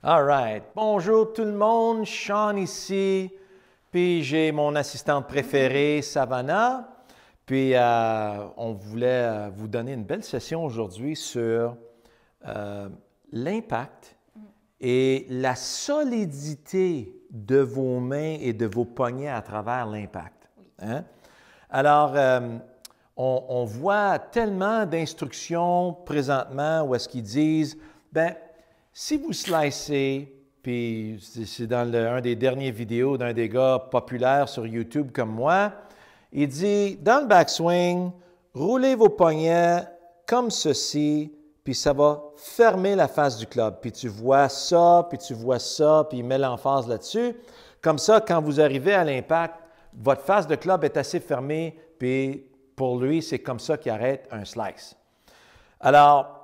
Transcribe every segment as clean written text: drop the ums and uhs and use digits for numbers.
All right. Bonjour tout le monde, Sean ici. Puis j'ai mon assistante préférée, Savannah. Puis on voulait vous donner une belle session aujourd'hui sur l'impact et la solidité de vos mains et de vos poignets à travers l'impact. Hein? Alors, on voit tellement d'instructions présentement où est-ce qu'ils disent, ben si vous slicez, puis c'est dans un des dernières vidéos d'un des gars populaires sur YouTube comme moi, il dit, dans le backswing, roulez vos poignets comme ceci, puis ça va fermer la face du club. Puis tu vois ça, puis tu vois ça, puis il met l'emphase là-dessus. Comme ça, quand vous arrivez à l'impact, votre face de club est assez fermée, puis pour lui, c'est comme ça qu'il arrête un slice. Alors,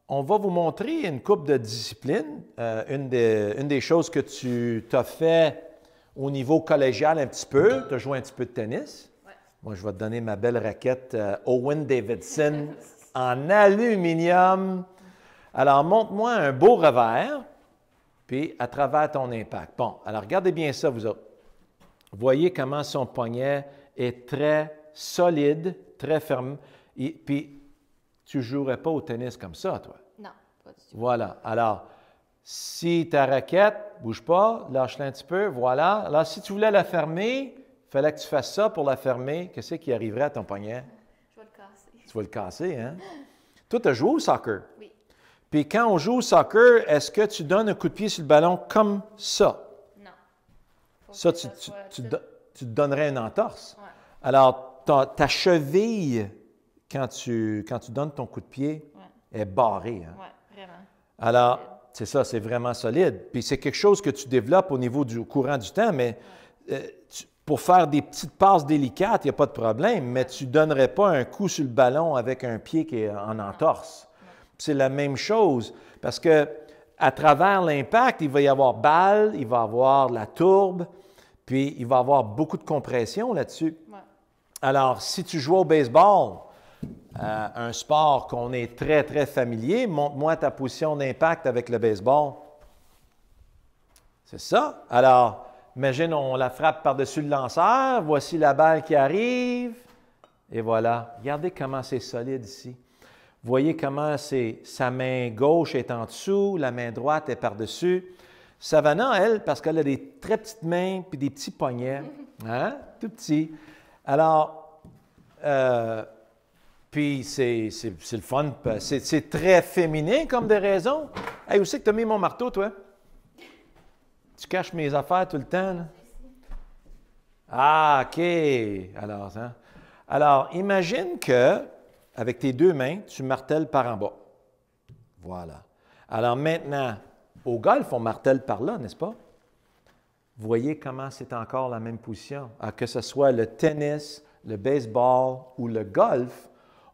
on va vous montrer une couple de disciplines. Une des choses que tu as fait au niveau collégial un petit peu, tu as joué un petit peu de tennis. Ouais. Moi, je vais te donner ma belle raquette Owen Davidson en aluminium. Alors, montre-moi un beau revers, puis à travers ton impact. Bon, alors regardez bien ça, vous autres. Voyez comment son poignet est très solide, très ferme. Puis, tu ne jouerais pas au tennis comme ça, toi. Non, pas du tout. Voilà. Alors, si ta raquette ne bouge pas, lâche-la un petit peu. Voilà. Alors, si tu voulais la fermer, il fallait que tu fasses ça pour la fermer. Qu'est-ce qui arriverait à ton poignet? Je vais le casser. Tu vas le casser, hein? Toi, tu as joué au soccer. Oui. Puis quand on joue au soccer, est-ce que tu donnes un coup de pied sur le ballon comme ça? Non. Faut Ça, que tu soit te tout- donnerais une entorse. Ouais. Alors, ta cheville, quand tu donnes ton coup de pied, Ouais. est barrée. Hein? Ouais, vraiment. Alors, Solide. c'est ça, c'est vraiment solide. Puis c'est quelque chose que tu développes au niveau du courant du temps, mais pour faire des petites passes délicates, il n'y a pas de problème, mais tu ne donnerais pas un coup sur le ballon avec un pied qui est en entorse. C'est la même chose, parce que à travers l'impact, il va y avoir balle, il va y avoir la tourbe, puis il va y avoir beaucoup de compression là-dessus. Ouais. Alors, si tu joues au baseball, un sport qu'on est très, très familier, montre-moi ta position d'impact avec le baseball. C'est ça. Alors, imagine, on la frappe par-dessus le lanceur. Voici la balle qui arrive. Et voilà. Regardez comment c'est solide ici. Voyez comment sa main gauche est en dessous, la main droite est par-dessus. Savannah, elle, parce qu'elle a des très petites mains puis des petits poignets, hein? Tout petits. Alors, puis c'est le fun. C'est très féminin comme des raisons. Hey, où c'est que tu as mis mon marteau, toi? Tu caches mes affaires tout le temps, là? Ah, OK. Alors, imagine que, avec tes deux mains, tu martèles par en bas. Voilà. Alors maintenant, au golf, on martèle par là, n'est-ce pas? Voyez comment c'est encore la même position. Que ce soit le tennis, le baseball ou le golf,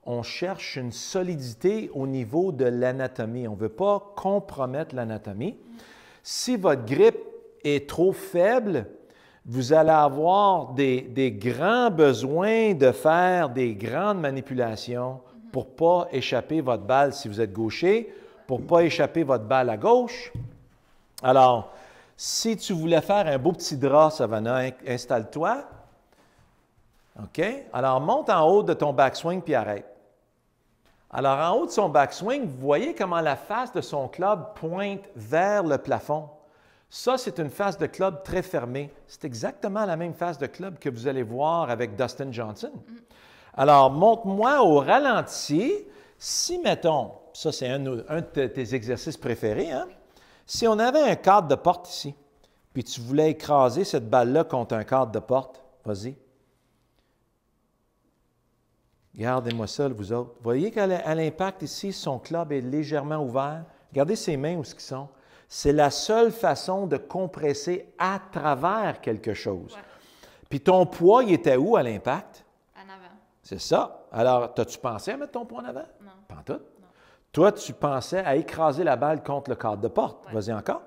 on cherche une solidité au niveau de l'anatomie. On ne veut pas compromettre l'anatomie. Si votre grippe est trop faible, vous allez avoir des grands besoins de faire des grandes manipulations pour ne pas échapper votre balle si vous êtes gaucher, pour ne pas échapper votre balle à gauche. Alors, si tu voulais faire un beau petit drap, Savannah, installe-toi. OK? Alors, monte en haut de ton backswing puis arrête. Alors, en haut de son backswing, vous voyez comment la face de son club pointe vers le plafond. Ça, c'est une face de club très fermée. C'est exactement la même face de club que vous allez voir avec Dustin Johnson. Alors, montre-moi au ralenti, si, mettons, ça c'est un de tes exercices préférés, hein? Si on avait un cadre de porte ici, puis tu voulais écraser cette balle-là contre un cadre de porte, vas-y. Regardez-moi ça, vous autres. Vous voyez qu'à l'impact ici, son club est légèrement ouvert. Regardez ses mains où ils sont. C'est la seule façon de compresser à travers quelque chose. Ouais. Puis ton poids, il était où à l'impact? En avant. C'est ça. Alors, as-tu pensé à mettre ton poids en avant? Non. Pas en tout. Non. Toi, tu pensais à écraser la balle contre le cadre de porte. Ouais. Vas-y encore.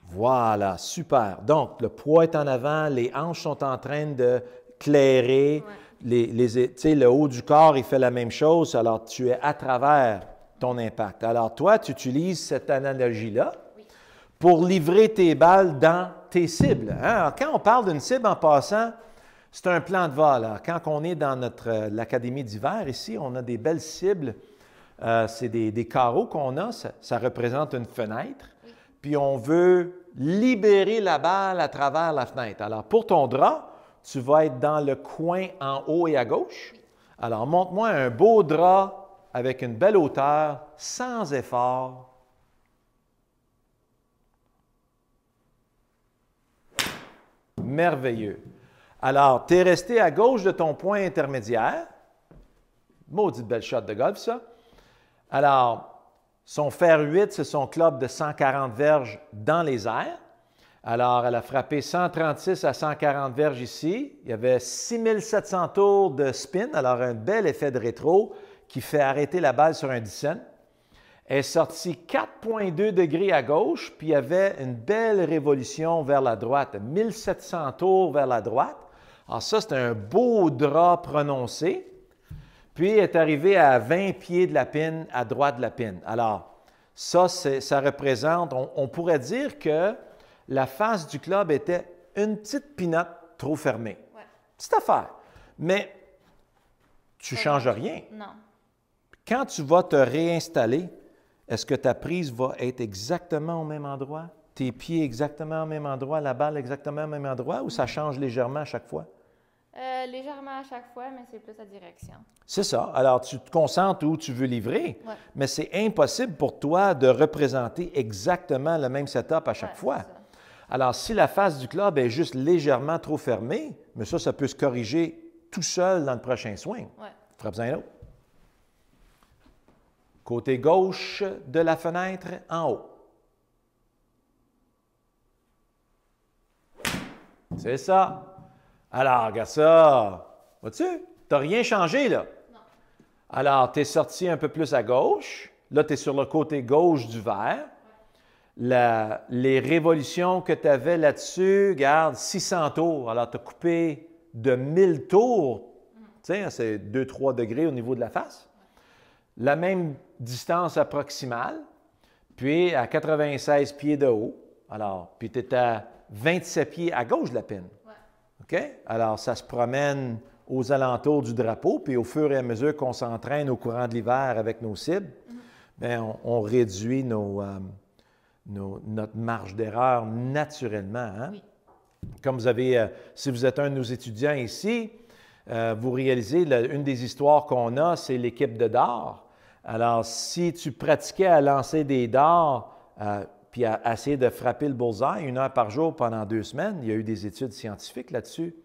Voilà, super. Donc, le poids est en avant, les hanches sont en train de clairer, Ouais. tu sais, le haut du corps, il fait la même chose, alors tu es à travers ton impact. Alors toi, tu utilises cette analogie-là pour livrer tes balles dans tes cibles. Hein? Alors, quand on parle d'une cible en passant, c'est un plan de vol. Alors, quand on est dans l'académie d'hiver ici, on a des belles cibles. C'est des carreaux qu'on a, ça représente une fenêtre. Puis on veut libérer la balle à travers la fenêtre. Alors, pour ton drap, tu vas être dans le coin en haut et à gauche. Alors, montre-moi un beau drap avec une belle hauteur, sans effort. Merveilleux. Alors, tu es resté à gauche de ton point intermédiaire. Maudite belle shot de golf, ça. Alors, son fer 8, c'est son club de 140 verges dans les airs. Alors, elle a frappé 136 à 140 verges ici. Il y avait 6700 tours de spin, alors un bel effet de rétro qui fait arrêter la balle sur un 10 cents. Elle est sortie 4,2 degrés à gauche, puis il y avait une belle révolution vers la droite, 1700 tours vers la droite. Alors ça, c'est un beau drap prononcé. Puis, elle est arrivée à 20 pieds de la pin, à droite de la pin. Alors, ça représente, on pourrait dire que la face du club était une petite pinotte trop fermée. Ouais. Petite affaire. Mais tu ne changes rien. Non. Quand tu vas te réinstaller, est-ce que ta prise va être exactement au même endroit? Tes pieds exactement au même endroit? La balle exactement au même endroit? Ou ça change légèrement à chaque fois? Légèrement à chaque fois, mais c'est plus la direction. C'est ça. Alors, tu te concentres où tu veux livrer, mais c'est impossible pour toi de représenter exactement le même setup à chaque fois. Alors, si la face du club est juste légèrement trop fermée, mais ça peut se corriger tout seul dans le prochain swing. Frappe-en un autre. Côté gauche de la fenêtre, en haut. C'est ça. Alors, regarde ça. Vois-tu? Tu n'as rien changé, là. Non. Alors, tu es sorti un peu plus à gauche. Là, tu es sur le côté gauche du verre. Les révolutions que tu avais là-dessus, regarde, 600 tours. Alors, tu as coupé de 1000 tours. Tu sais, c'est 2-3 degrés au niveau de la face. La même distance approximale, puis à 96 pieds de haut. Alors, puis tu es à 27 pieds à gauche de la pin. OK? Alors, ça se promène aux alentours du drapeau, puis au fur et à mesure qu'on s'entraîne au courant de l'hiver avec nos cibles, bien, on réduit notre marge d'erreur naturellement. Hein? Oui. Comme vous avez, si vous êtes un de nos étudiants ici, vous réalisez, une des histoires qu'on a, c'est l'équipe de dards. Alors, si tu pratiquais à lancer des dards, puis à essayer de frapper le bullseye 1 heure par jour pendant 2 semaines, il y a eu des études scientifiques là-dessus.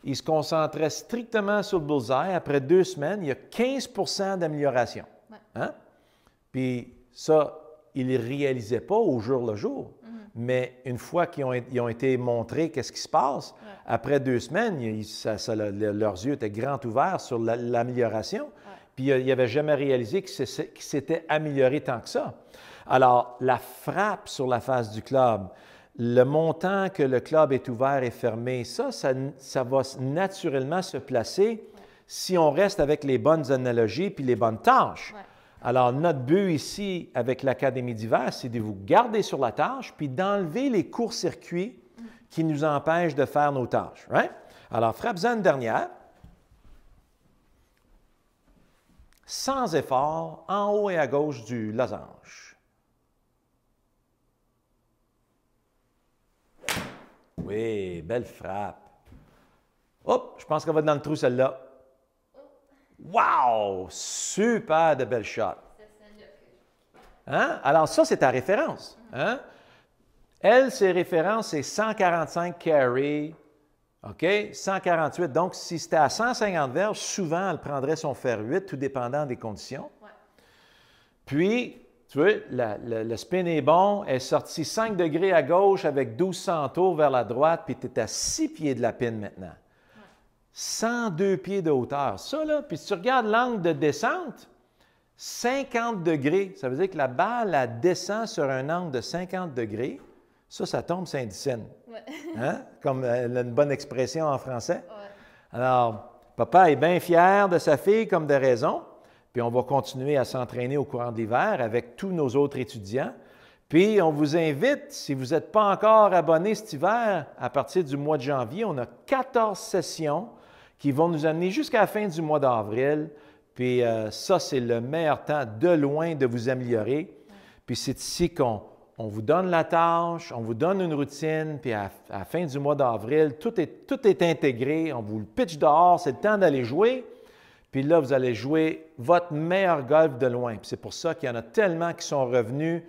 Il se concentrait strictement sur le bullseye. Après 2 semaines, il y a 15 % d'amélioration. Hein? Puis ça, ils ne le réalisaient pas au jour le jour. Mais une fois qu'ils ont été montrés qu'est-ce qui se passe, après 2 semaines, leurs yeux étaient grands ouverts sur l'amélioration. Puis ils n'avaient jamais réalisé qu'ils s'étaient améliorés tant que ça. Alors, la frappe sur la face du club, le montant que le club est ouvert et fermé, ça va naturellement se placer si on reste avec les bonnes analogies puis les bonnes tâches. Alors, notre but ici avec l'Académie d'hiver, c'est de vous garder sur la tâche puis d'enlever les courts-circuits qui nous empêchent de faire nos tâches. Right? Alors, frappe-en une dernière. Sans effort, en haut et à gauche du losange. Oui, belle frappe. Hop, je pense qu'elle va être dans le trou, celle-là. Wow! Super de belle shot. Hein? Alors, ça, c'est ta référence. Hein? Elle, ses références, c'est 145 carry. OK? 148. Donc, si c'était à 150 verges, souvent, elle prendrait son fer 8, tout dépendant des conditions. Puis, tu vois, le spin est bon. Elle est sortie 5 degrés à gauche avec 1200 tours vers la droite, puis tu es à 6 pieds de la pin maintenant. 102 pieds de hauteur. Ça, là, puis si tu regardes l'angle de descente, 50 degrés. Ça veut dire que la balle, elle descend sur un angle de 50 degrés. Ça tombe Saint-Dicenne. Hein? Comme une bonne expression en français. Alors, Papa est bien fier de sa fille comme de raison. Puis on va continuer à s'entraîner au courant de l'hiver avec tous nos autres étudiants. Puis on vous invite, si vous n'êtes pas encore abonné cet hiver, à partir du mois de janvier, on a 14 sessions qui vont nous amener jusqu'à la fin du mois d'avril. Puis ça, c'est le meilleur temps de loin de vous améliorer. Puis c'est ici qu'on vous donne la tâche, on vous donne une routine, puis à la fin du mois d'avril, tout est intégré, on vous le pitch dehors, c'est le temps d'aller jouer. Puis là, vous allez jouer votre meilleur golf de loin. Puis c'est pour ça qu'il y en a tellement qui sont revenus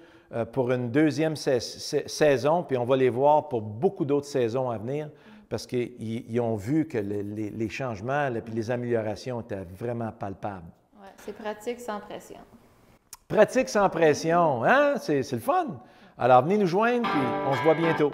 pour une deuxième saison, puis on va les voir pour beaucoup d'autres saisons à venir, parce qu'ils ont vu que les changements et les améliorations étaient vraiment palpables. Oui, c'est pratique sans pression. Pratique sans pression, hein? C'est le fun. Alors, venez nous joindre, puis on se voit bientôt.